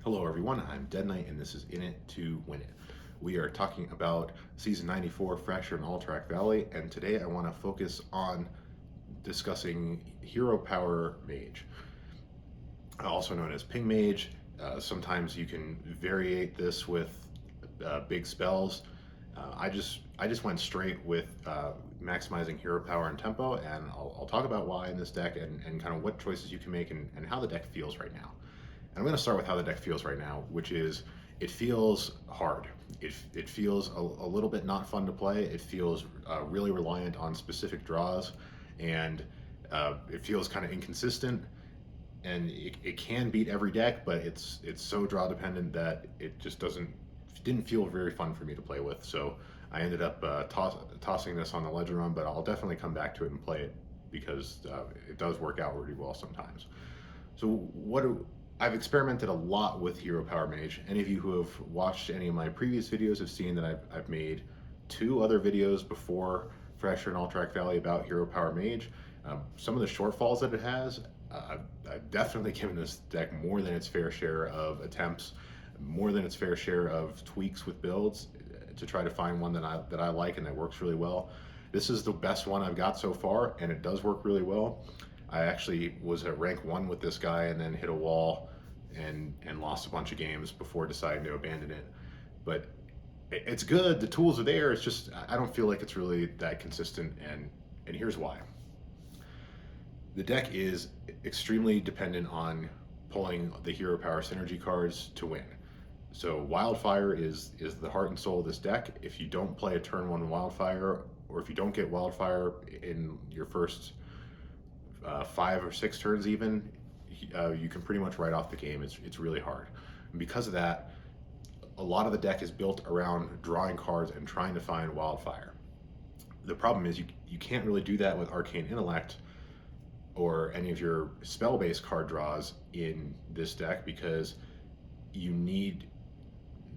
Hello everyone, I'm Dead Knight and this is In It to Win It. We are talking about Season 94 Fracture and Alterac Valley, and today I want to focus on discussing Hero Power Mage, also known as Ping Mage. Sometimes you can variate this with big spells. I just went straight with maximizing hero power and tempo, and I'll talk about why in this deck and kind of what choices you can make and how the deck feels right now. And I'm going to start with how the deck feels right now, which is it feels hard. It feels a little bit not fun to play. It feels really reliant on specific draws, and it feels kind of inconsistent. And it can beat every deck, but it's so draw dependent that it just didn't feel very fun for me to play with. So I ended up tossing this on the Legend run, but I'll definitely come back to it and play it because it does work out really well sometimes. So I've experimented a lot with Hero Power Mage. Any of you who have watched any of my previous videos have seen that I've made 2 other videos before Fracture and Alterac Valley about Hero Power Mage. Some of the shortfalls that it has, I've definitely given this deck more than its fair share of attempts, more than its fair share of tweaks with builds to try to find one that I like and that works really well. This is the best one I've got so far, and it does work really well. I actually was at rank 1 with this guy and then hit a wall and lost a bunch of games before deciding to abandon it. But it's good, the tools are there, it's just I don't feel like it's really that consistent, and here's why. The deck is extremely dependent on pulling the hero power synergy cards to win. So Wildfire is the heart and soul of this deck. If you don't play a turn 1 Wildfire, or if you don't get Wildfire in your first 5 or 6 turns even, you can pretty much write off the game. It's really hard. And because of that, a lot of the deck is built around drawing cards and trying to find Wildfire. The problem is you can't really do that with Arcane Intellect or any of your spell-based card draws in this deck because you need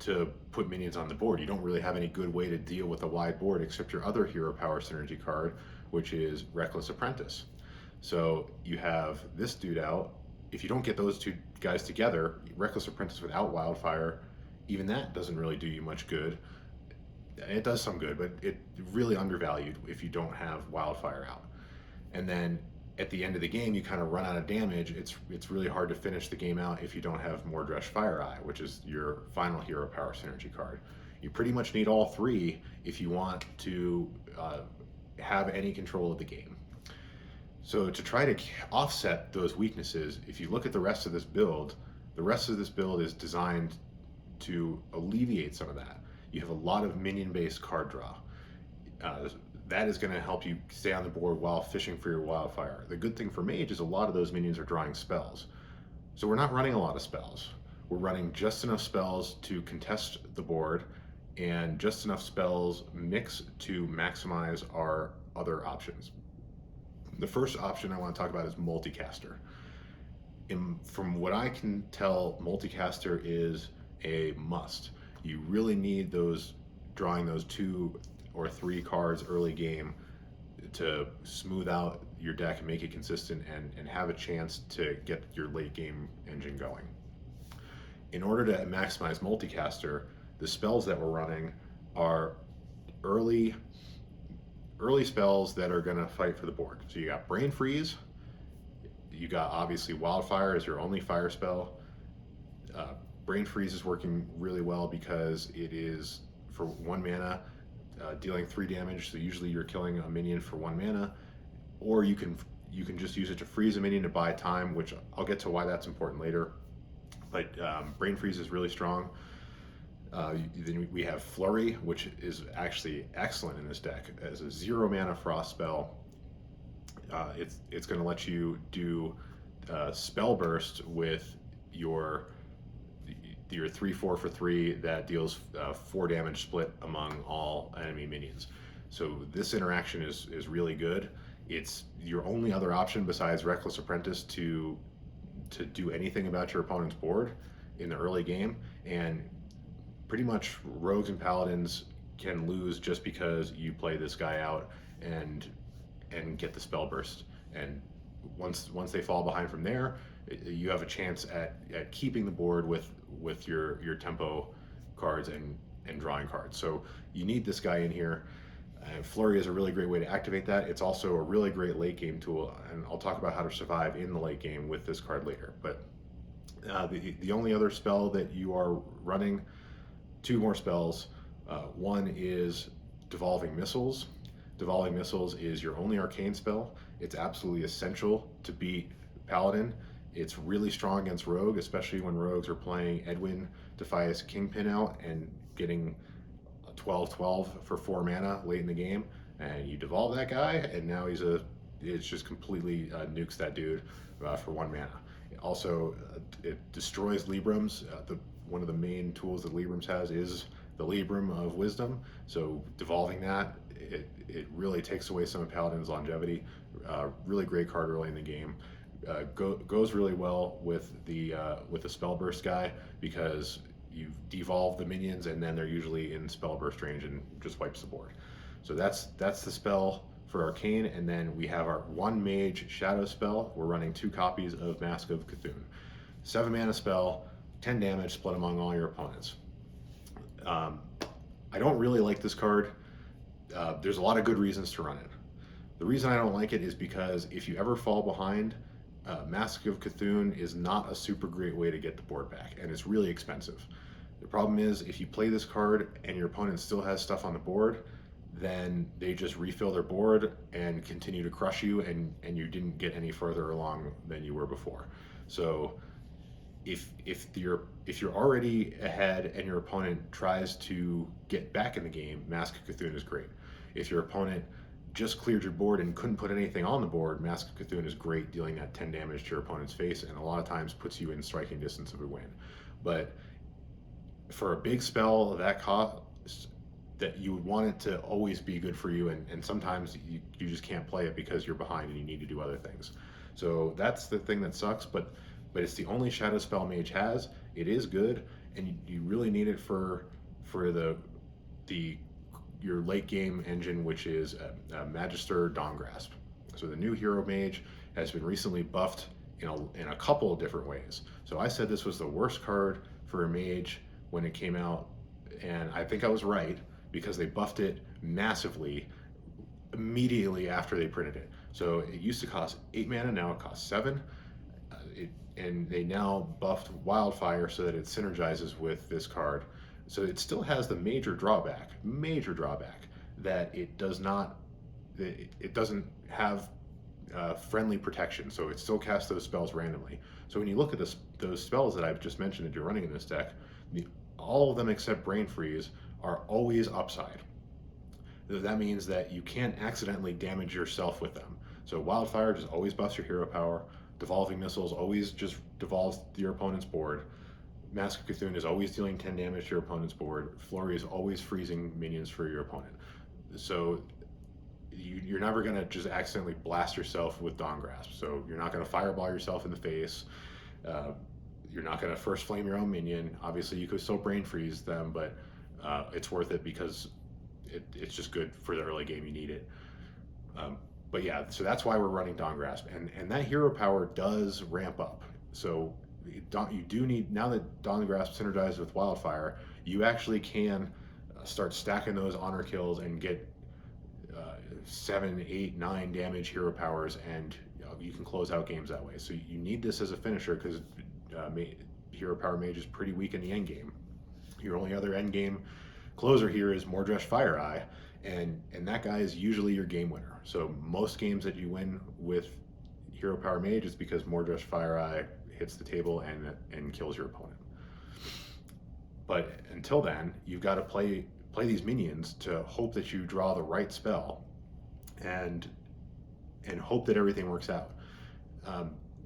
to put minions on the board. You don't really have any good way to deal with a wide board except your other hero power synergy card, which is Reckless Apprentice. So you have this dude out. If you don't get those 2 guys together, Reckless Apprentice without Wildfire, even that doesn't really do you much good. It does some good, but it's really undervalued if you don't have Wildfire out. And then at the end of the game, you kind of run out of damage. It's really hard to finish the game out if you don't have Mordresh Fire Eye, which is your final hero power synergy card. You pretty much need all 3 if you want to have any control of the game. So to try to offset those weaknesses, if you look at the rest of this build is designed to alleviate some of that. You have a lot of minion-based card draw. That is going to help you stay on the board while fishing for your Wildfire. The good thing for Mage is a lot of those minions are drawing spells. So we're not running a lot of spells. We're running just enough spells to contest the board and just enough spells mix to maximize our other options. The first option I want to talk about is Multicaster. From what I can tell, Multicaster is a must. You really need drawing those 2 or 3 cards early game to smooth out your deck and make it consistent and have a chance to get your late game engine going. In order to maximize Multicaster, the spells that we're running are early spells that are going to fight for the board. So you got Brain Freeze, you got obviously Wildfire as your only fire spell. Brain Freeze is working really well because it is for 1 mana, dealing 3 damage. So usually you're killing a minion for 1 mana, or you can just use it to freeze a minion to buy time, which I'll get to why that's important later. But Brain Freeze is really strong. Then we have Flurry, which is actually excellent in this deck as a 0 mana frost spell. It's going to let you do spell burst with your 3/4 for 3 that deals 4 damage split among all enemy minions. So this interaction is really good. It's your only other option besides Reckless Apprentice to do anything about your opponent's board in the early game, and pretty much rogues and paladins can lose just because you play this guy out and get the spell burst. And once they fall behind from there, you have a chance at keeping the board with your tempo cards and drawing cards. So you need this guy in here. Flurry is a really great way to activate that. It's also a really great late game tool, and I'll talk about how to survive in the late game with this card later. But the only other spell that you are running, two more spells. One is Devolving Missiles. Devolving Missiles is your only arcane spell. It's absolutely essential to beat Paladin. It's really strong against Rogue, especially when Rogues are playing Edwin, Defias, Kingpin out and getting 12/12 for 4 mana late in the game, and you devolve that guy, and now it's just completely nukes that dude for 1 mana. Also, it destroys Librams. One of the main tools that Librams has is the Libram of Wisdom, so devolving that, it really takes away some of Paladin's longevity. Really great card early in the game. Goes really well with the spell burst guy, because you devolve the minions and then they're usually in spell burst range and just wipes the board. So that's the spell for arcane. And then we have our 1 mage shadow spell. We're running 2 copies of Mask of Cthulhu. 7 mana spell, 10 damage split among all your opponents. I don't really like this card. There's a lot of good reasons to run it. The reason I don't like it is because if you ever fall behind, Mask of Cthulhu is not a super great way to get the board back, and it's really expensive. The problem is, if you play this card and your opponent still has stuff on the board, then they just refill their board and continue to crush you, and you didn't get any further along than you were before. So if you're already ahead and your opponent tries to get back in the game, Mask of Cthulhu is great. If your opponent just cleared your board and couldn't put anything on the board, Mask of Cthulhu is great, dealing that 10 damage to your opponent's face, and a lot of times puts you in striking distance of a win. But for a big spell of that cost, that you would want it to always be good for you, and sometimes you just can't play it because you're behind and you need to do other things. So that's the thing that sucks, but it's the only shadow spell Mage has. It is good, and you really need it for your late game engine, which is Magister Dawngrasp. So the new Hero Mage has been recently buffed in a couple of different ways. So I said this was the worst card for a Mage when it came out, and I think I was right, because they buffed it massively immediately after they printed it. So it used to cost 8 mana, now it costs 7. And they now buffed Wildfire so that it synergizes with this card. So it still has the major drawback, that it doesn't have friendly protection, so it still casts those spells randomly. So when you look at those spells that I've just mentioned that you're running in this deck, all of them except Brain Freeze are always upside. That means that you can't accidentally damage yourself with them. So Wildfire just always buffs your hero power. Devolving Missiles always just devolves your opponent's board. Mask of Cthulhu is always dealing 10 damage to your opponent's board. Flurry is always freezing minions for your opponent. So you're never going to just accidentally blast yourself with Dawngrasp. So you're not going to fireball yourself in the face. You're not going to first flame your own minion. Obviously, you could still brain freeze them, but it's worth it because it's just good for the early game. You need it. But yeah, so that's why we're running Dawngrasp, and that hero power does ramp up. So you do need, now that Dawngrasp synergized with Wildfire, you actually can start stacking those honor kills and get 7, 8, 9 damage hero powers, and you can close out games that way. So you need this as a finisher, because Hero Power Mage is pretty weak in the end game. Your only other end game closer here is Mordresh Fire Eye, and that guy is usually your game winner. So most games that you win with Hero Power Mage is because Mordresh Fire Eye hits the table and kills your opponent. But until then, you've got to play these minions to hope that you draw the right spell, and hope that everything works out.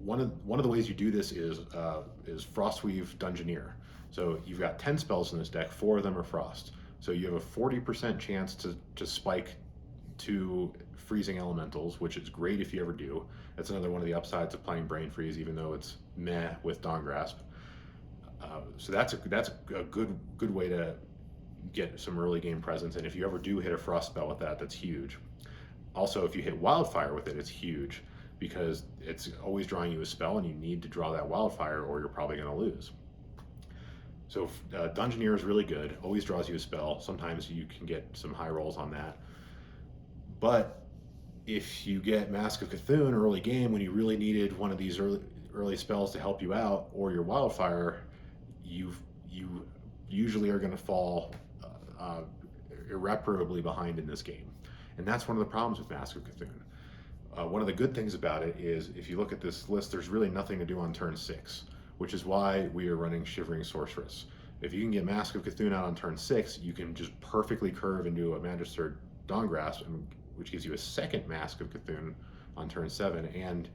One of the ways you do this is Frostweave Dungeoneer. So you've got 10 spells in this deck, 4 of them are Frost. So you have a 40% chance to spike 2 freezing elementals, which is great if you ever do. That's another one of the upsides of playing Brain Freeze, even though it's meh with Dawngrasp. So that's a good way to get some early game presence. And if you ever do hit a Frost spell with that, that's huge. Also, if you hit Wildfire with it, it's huge. because it's always drawing you a spell, and you need to draw that Wildfire or you're probably going to lose. So Dungeoneer is really good, always draws you a spell. Sometimes you can get some high rolls on that. But if you get Mask of Cthulhu early game when you really needed one of these early spells to help you out, or your Wildfire, you usually are going to fall irreparably behind in this game. And that's one of the problems with Mask of Cthulhu. One of the good things about it is, if you look at this list, there's really nothing to do on turn 6, which is why we are running Shivering Sorceress. If you can get Mask of Cthulhu out on turn 6, you can just perfectly curve into a Magister Dawngrasp, which gives you a second Mask of Cthulhu on turn 7, and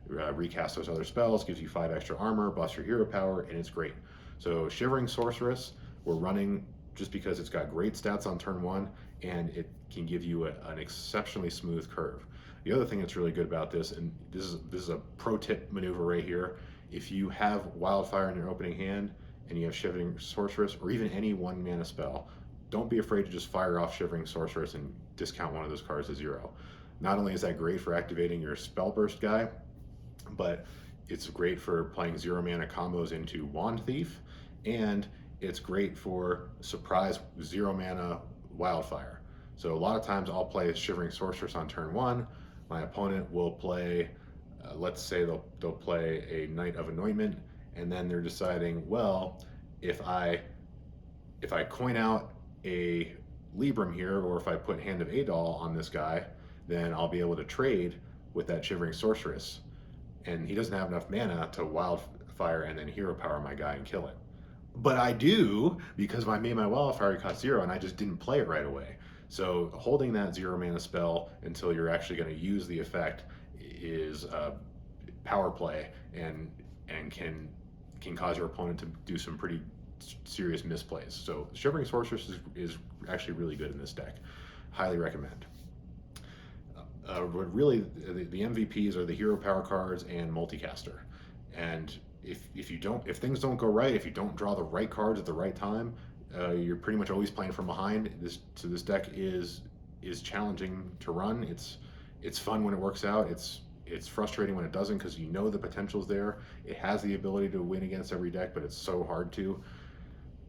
recast those other spells, gives you 5 extra armor, buffs your hero power, and it's great. So Shivering Sorceress, we're running just because it's got great stats on turn 1, and it can give you an exceptionally smooth curve. The other thing that's really good about this, and this is a pro tip maneuver right here, if you have Wildfire in your opening hand and you have Shivering Sorceress, or even any 1 mana spell, don't be afraid to just fire off Shivering Sorceress and discount one of those cards to 0. Not only is that great for activating your Spell Burst guy, but it's great for playing 0 mana combos into Wand Thief, and it's great for surprise 0 mana Wildfire. So a lot of times I'll play Shivering Sorceress on turn 1. My opponent will play, let's say they'll play a Knight of Anointment, and then they're deciding, well, if I coin out a Libram here, or if I put Hand of Adal on this guy, then I'll be able to trade with that Shivering Sorceress. And he doesn't have enough mana to Wildfire and then Hero Power my guy and kill it. But I do, because I made my Wildfire cost 0 and I just didn't play it right away. So holding that 0 mana spell until you're actually going to use the effect is power play, and can cause your opponent to do some pretty serious misplays. So Shivering Sorceress is actually really good in this deck. Highly recommend. But really, the MVPs are the Hero Power cards and Multicaster. And if things don't go right, if you don't draw the right cards at the right time, you're pretty much always playing from behind. This deck is challenging to run. It's fun when it works out. It's frustrating when it doesn't, because you know the potential's there. It has the ability to win against every deck, but it's so hard to.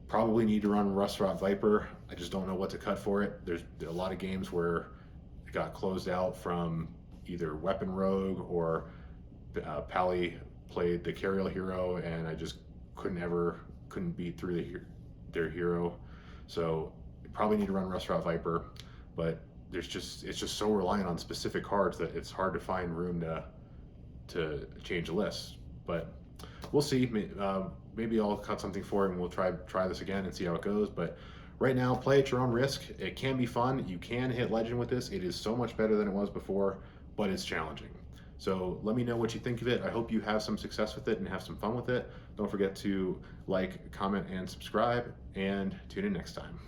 Probably need to run Rustrot Viper. I just don't know what to cut for it. There's a lot of games where it got closed out from either Weapon Rogue, or Pally played the Cariel hero, and I just couldn't beat through their hero. So you probably need to run Rustrot Viper, but it's just so reliant on specific cards that it's hard to find room to change the list. But we'll see. Maybe I'll cut something for it and we'll try this again and see how it goes. But right now, play at your own risk. It can be fun. You can hit Legend with this. It is so much better than it was before, but it's challenging. So let me know what you think of it. I hope you have some success with it and have some fun with it. Don't forget to like, comment, and subscribe, and tune in next time.